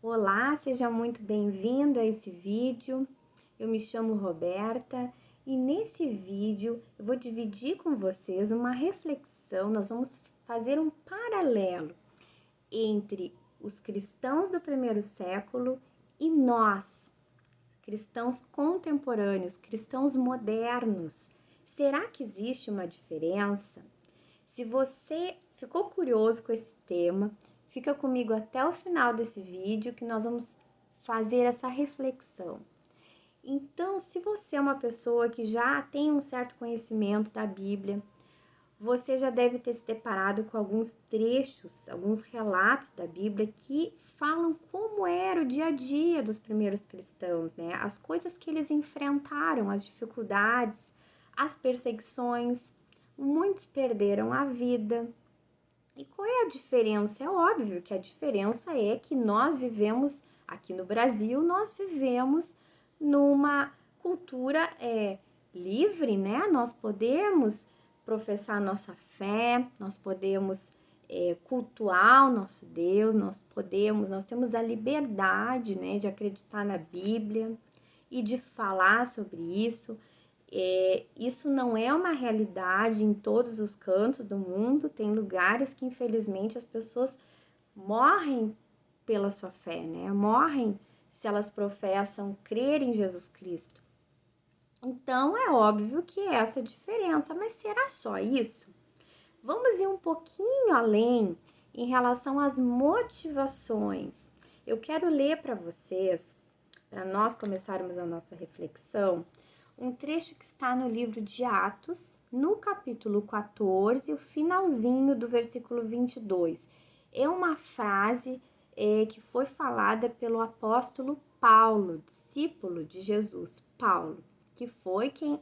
Olá, seja muito bem-vindo a esse vídeo. Eu me chamo Roberta e nesse vídeo eu vou dividir com vocês uma reflexão. Nós vamos fazer um paralelo entre os cristãos do primeiro século e nós, cristãos contemporâneos, cristãos modernos. Será que existe uma diferença? Se você ficou curioso com esse tema, fica comigo até o final desse vídeo que nós vamos fazer essa reflexão. Então, se você é uma pessoa que já tem um certo conhecimento da Bíblia, você já deve ter se deparado com alguns trechos, alguns relatos da Bíblia que falam como era o dia a dia dos primeiros cristãos, né? As coisas que eles enfrentaram, as dificuldades, as perseguições. Muitos perderam a vida. E qual é a diferença? É óbvio que a diferença é que nós vivemos aqui no Brasil, nós vivemos numa cultura livre, né? Nós podemos professar nossa fé, nós podemos cultuar o nosso Deus, nós temos a liberdade, né, de acreditar na Bíblia e de falar sobre isso. Isso não é uma realidade em todos os cantos do mundo. Tem lugares que, infelizmente, as pessoas morrem pela sua fé, né? Morrem se elas professam crer em Jesus Cristo. Então, é óbvio que é essa diferença, mas será só isso? Vamos ir um pouquinho além em relação às motivações. Eu quero ler para vocês, para nós começarmos a nossa reflexão, um trecho que está no livro de Atos, no capítulo 14, o finalzinho do versículo 22. É uma frase que foi falada pelo apóstolo Paulo, discípulo de Jesus, Paulo, que foi quem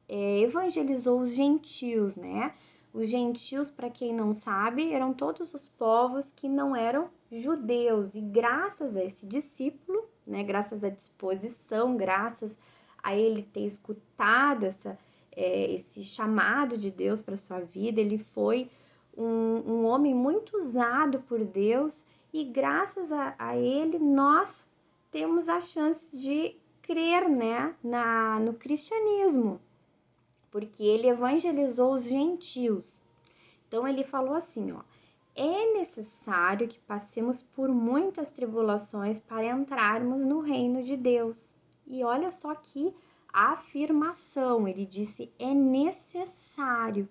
evangelizou os gentios, né? Os gentios, para quem não sabe, eram todos os povos que não eram judeus, e graças a esse discípulo, né, graças à disposição, graças a ele ter escutado esse chamado de Deus para sua vida, ele foi um homem muito usado por Deus, e graças a ele nós temos a chance de crer, né, no cristianismo, porque ele evangelizou os gentios. Então ele falou assim, ó: é necessário que passemos por muitas tribulações para entrarmos no reino de Deus. E olha só aqui a afirmação, ele disse: é necessário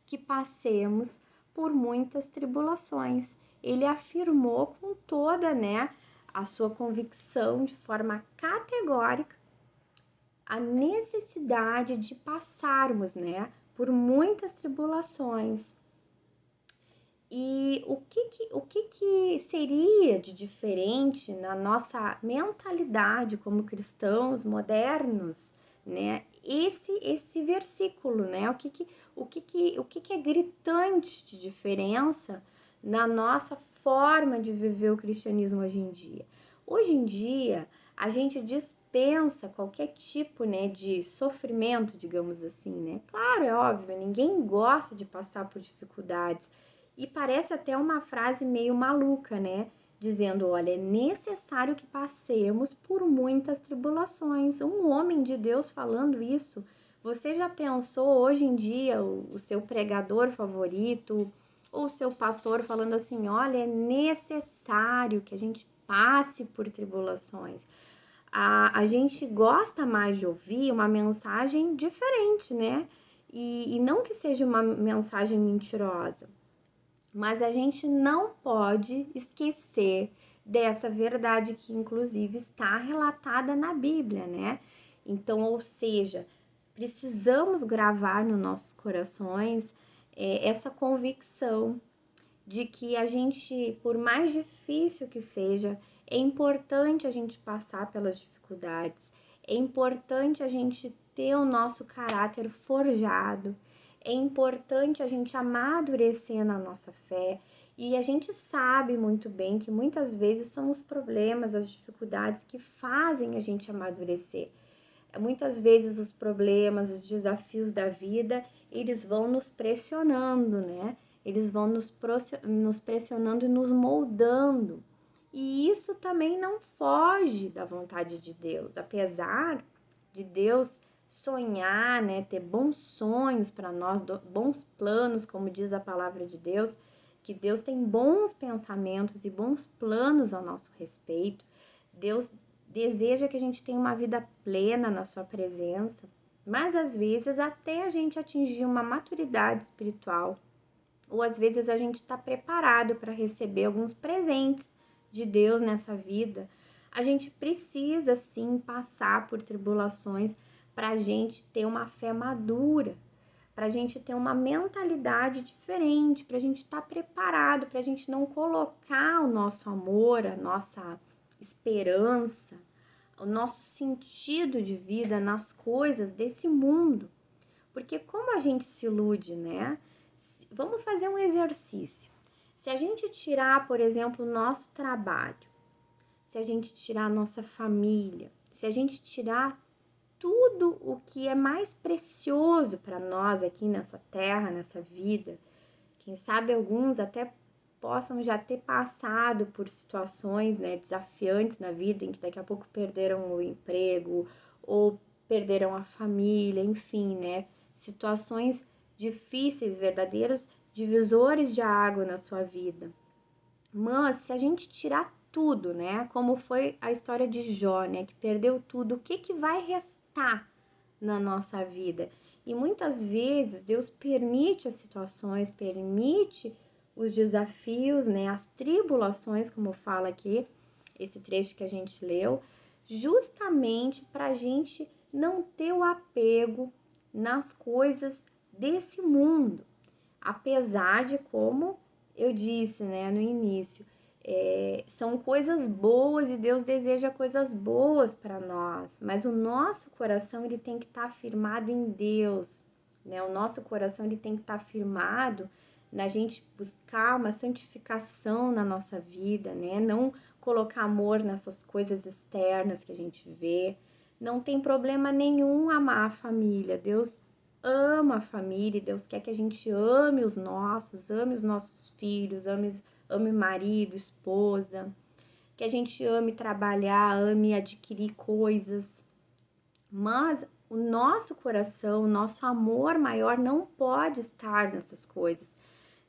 que passemos por muitas tribulações. Ele afirmou com toda, né, a sua convicção, de forma categórica, a necessidade de passarmos, né, por muitas tribulações. E o que seria de diferente na nossa mentalidade como cristãos modernos, né? Esse versículo, né? O que é gritante de diferença na nossa forma de viver o cristianismo hoje em dia? Hoje em dia, a gente dispensa qualquer tipo, né, de sofrimento, digamos assim, né? Claro, é óbvio, ninguém gosta de passar por dificuldades. E parece até uma frase meio maluca, né? Dizendo, olha, é necessário que passemos por muitas tribulações. Um homem de Deus falando isso. Você já pensou hoje em dia o seu pregador favorito ou o seu pastor falando assim, olha, é necessário que a gente passe por tribulações. A gente gosta mais de ouvir uma mensagem diferente, né? E não que seja uma mensagem mentirosa, mas a gente não pode esquecer dessa verdade que, inclusive, está relatada na Bíblia, né? Então, ou seja, precisamos gravar nos nossos corações essa convicção de que a gente, por mais difícil que seja, é importante a gente passar pelas dificuldades, é importante a gente ter o nosso caráter forjado, é importante a gente amadurecer na nossa fé. E a gente sabe muito bem que muitas vezes são os problemas, as dificuldades que fazem a gente amadurecer. Muitas vezes os problemas, os desafios da vida, eles vão nos pressionando, né? Eles vão nos pressionando e nos moldando. E isso também não foge da vontade de Deus, apesar de Deus sonhar, né, ter bons sonhos para nós, bons planos, como diz a palavra de Deus, que Deus tem bons pensamentos e bons planos ao nosso respeito. Deus deseja que a gente tenha uma vida plena na sua presença, mas às vezes até a gente atingir uma maturidade espiritual, ou às vezes a gente está preparado para receber alguns presentes de Deus nessa vida, a gente precisa sim passar por tribulações para a gente ter uma fé madura, para a gente ter uma mentalidade diferente, para a gente estar preparado, para a gente não colocar o nosso amor, a nossa esperança, o nosso sentido de vida nas coisas desse mundo. Porque como a gente se ilude, né? Vamos fazer um exercício. Se a gente tirar, por exemplo, o nosso trabalho, se a gente tirar a nossa família, se a gente tirar tudo o que é mais precioso para nós aqui nessa terra, nessa vida, quem sabe alguns até possam já ter passado por situações, né, desafiantes na vida, em que daqui a pouco perderam o emprego ou perderam a família, enfim, né, situações difíceis, verdadeiros divisores de água na sua vida. Mas se a gente tirar tudo, né, como foi a história de Jó, né, que perdeu tudo, o que vai restar na nossa vida? E muitas vezes Deus permite as situações, permite os desafios, né, as tribulações, como fala aqui, esse trecho que a gente leu, justamente para a gente não ter o apego nas coisas desse mundo. Apesar de, como eu disse, né, no início, são coisas boas e Deus deseja coisas boas para nós, mas o nosso coração ele tem que estar firmado em Deus, né? O nosso coração ele tem que estar firmado na gente buscar uma santificação na nossa vida, né? Não colocar amor nessas coisas externas que a gente vê. Não tem problema nenhum amar a família. Deus ama a família, Deus quer que a gente ame os nossos filhos, ame marido, esposa, que a gente ame trabalhar, ame adquirir coisas. Mas o nosso coração, o nosso amor maior não pode estar nessas coisas,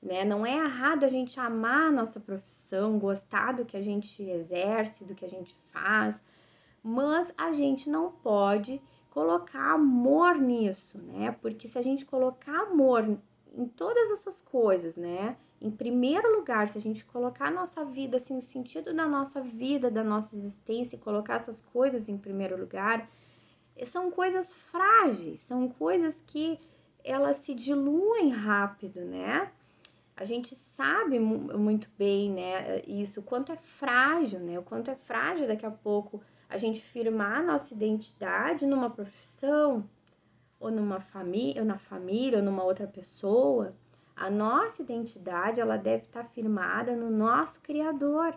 né? Não é errado a gente amar a nossa profissão, gostar do que a gente exerce, do que a gente faz, mas a gente não pode colocar amor nisso, né? Porque se a gente colocar amor em todas essas coisas, né? Em primeiro lugar, se a gente colocar a nossa vida, assim, o sentido da nossa vida, da nossa existência, e colocar essas coisas em primeiro lugar, são coisas frágeis, são coisas que elas se diluem rápido, né? A gente sabe muito bem, né, isso, o quanto é frágil, né, o quanto é frágil daqui a pouco a gente firmar a nossa identidade numa profissão, ou numa família, ou na família, ou numa outra pessoa. A nossa identidade, ela deve estar firmada no nosso Criador.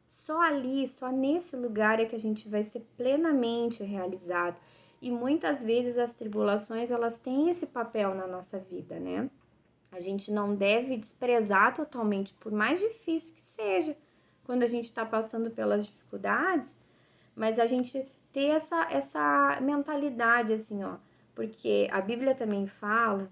Só ali, só nesse lugar é que a gente vai ser plenamente realizado. E muitas vezes as tribulações, elas têm esse papel na nossa vida, né? A gente não deve desprezar totalmente, por mais difícil que seja, quando a gente está passando pelas dificuldades, mas a gente ter essa mentalidade, assim, ó, porque a Bíblia também fala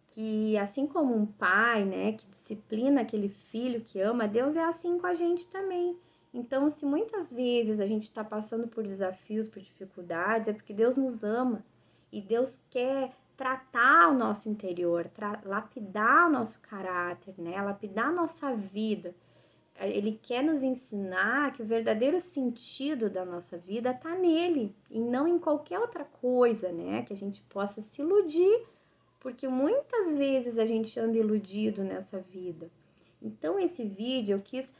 que assim como um pai, né, que disciplina aquele filho que ama, Deus é assim com a gente também. Então, se muitas vezes a gente está passando por desafios, por dificuldades, é porque Deus nos ama e Deus quer tratar o nosso interior, lapidar o nosso caráter, né, lapidar a nossa vida. Ele quer nos ensinar que o verdadeiro sentido da nossa vida está nele e não em qualquer outra coisa, né, que a gente possa se iludir, porque muitas vezes a gente anda iludido nessa vida. Então, esse vídeo eu quis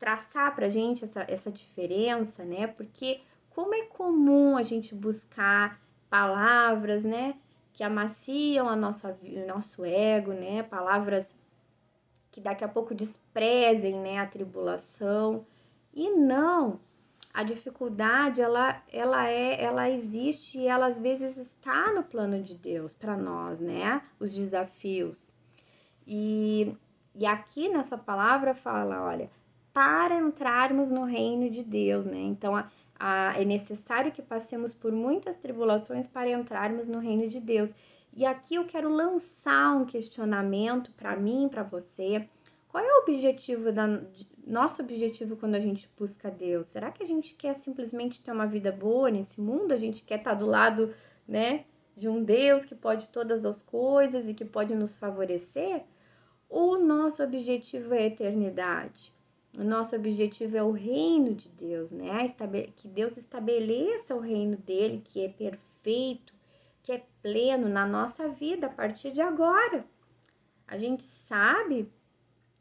traçar pra gente essa diferença, né? Porque como é comum a gente buscar palavras, né? Que amaciam o nosso ego, né? Palavras que daqui a pouco desprezem, né? A tribulação. E não, a dificuldade, ela existe e ela às vezes está no plano de Deus para nós, né? Os desafios. E aqui nessa palavra fala, olha, para entrarmos no reino de Deus, né? Então, é necessário que passemos por muitas tribulações para entrarmos no reino de Deus. E aqui eu quero lançar um questionamento para mim, para você. Qual é o objetivo nosso objetivo quando a gente busca Deus? Será que a gente quer simplesmente ter uma vida boa nesse mundo? A gente quer estar do lado, né, de um Deus que pode todas as coisas e que pode nos favorecer? Ou o nosso objetivo é a eternidade? O nosso objetivo é o reino de Deus, né? Que Deus estabeleça o reino dele, que é perfeito, que é pleno na nossa vida a partir de agora. A gente sabe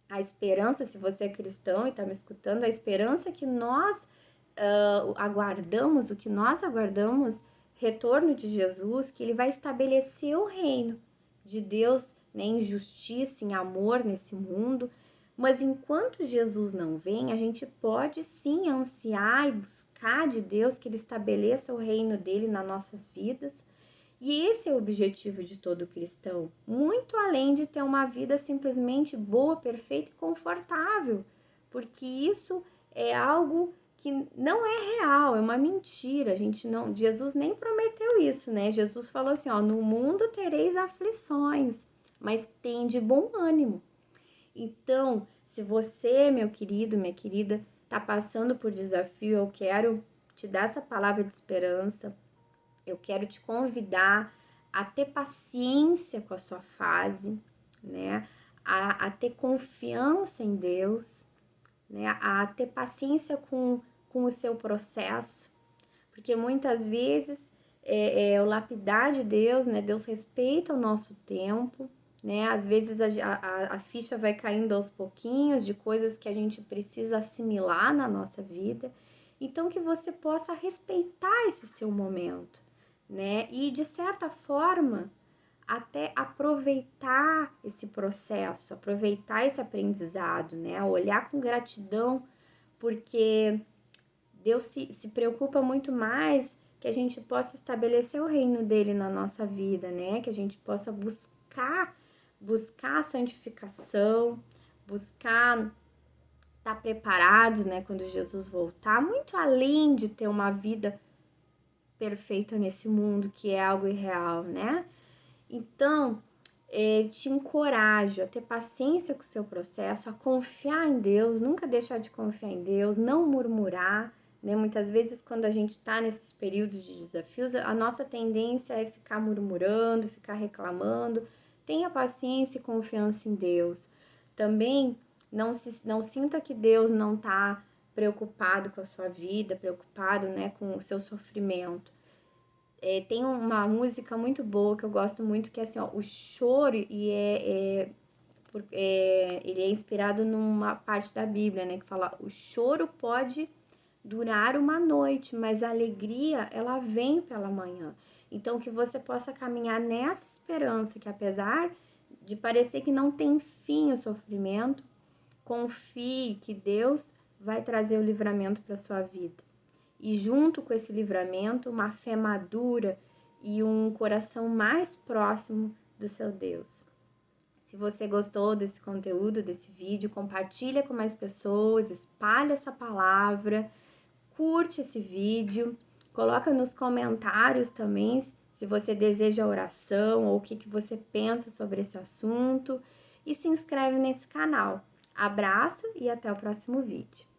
a esperança, se você é cristão e está me escutando, a esperança que nós aguardamos, o que nós aguardamos, retorno de Jesus, que ele vai estabelecer o reino de Deus, né, em justiça, em amor nesse mundo. Mas enquanto Jesus não vem, a gente pode sim ansiar e buscar de Deus que ele estabeleça o reino dele nas nossas vidas. E esse é o objetivo de todo cristão, muito além de ter uma vida simplesmente boa, perfeita e confortável, porque isso é algo que não é real, é uma mentira. A gente não, Jesus nem prometeu isso, né? Jesus falou assim, ó, no mundo tereis aflições, mas tem de bom ânimo. Então, se você, meu querido, minha querida, tá passando por desafio, eu quero te dar essa palavra de esperança. Eu quero te convidar a ter paciência com a sua fase, né? A ter confiança em Deus, né? A ter paciência com o seu processo, porque muitas vezes o lapidar de Deus, né? Deus respeita o nosso tempo, né? Às vezes a ficha vai caindo aos pouquinhos de coisas que a gente precisa assimilar na nossa vida. Então, que você possa respeitar esse seu momento, né? E de certa forma, até aproveitar esse processo, aproveitar esse aprendizado, né? Olhar com gratidão, porque Deus se preocupa muito mais que a gente possa estabelecer o reino dele na nossa vida, né? Que a gente possa buscar a santificação, buscar estar preparados, né? Quando Jesus voltar, muito além de ter uma vida perfeita nesse mundo que é algo irreal, né? Então, te encorajo a ter paciência com o seu processo, a confiar em Deus, nunca deixar de confiar em Deus, não murmurar, né? Muitas vezes, quando a gente está nesses períodos de desafios, a nossa tendência é ficar murmurando, ficar reclamando. Tenha paciência e confiança em Deus. Também não sinta que Deus não está preocupado com a sua vida, preocupado, né, com o seu sofrimento. Tem uma música muito boa que eu gosto muito, que é assim, ó, o choro, e ele é inspirado numa parte da Bíblia, né, que fala, o choro pode durar uma noite, mas a alegria, ela vem pela manhã. Então, que você possa caminhar nessa esperança, que apesar de parecer que não tem fim o sofrimento, confie que Deus vai trazer o livramento para sua vida. E junto com esse livramento, uma fé madura e um coração mais próximo do seu Deus. Se você gostou desse conteúdo, desse vídeo, compartilha com mais pessoas, espalha essa palavra, curte esse vídeo, coloca nos comentários também se você deseja oração ou o que você pensa sobre esse assunto e se inscreve nesse canal. Abraço e até o próximo vídeo.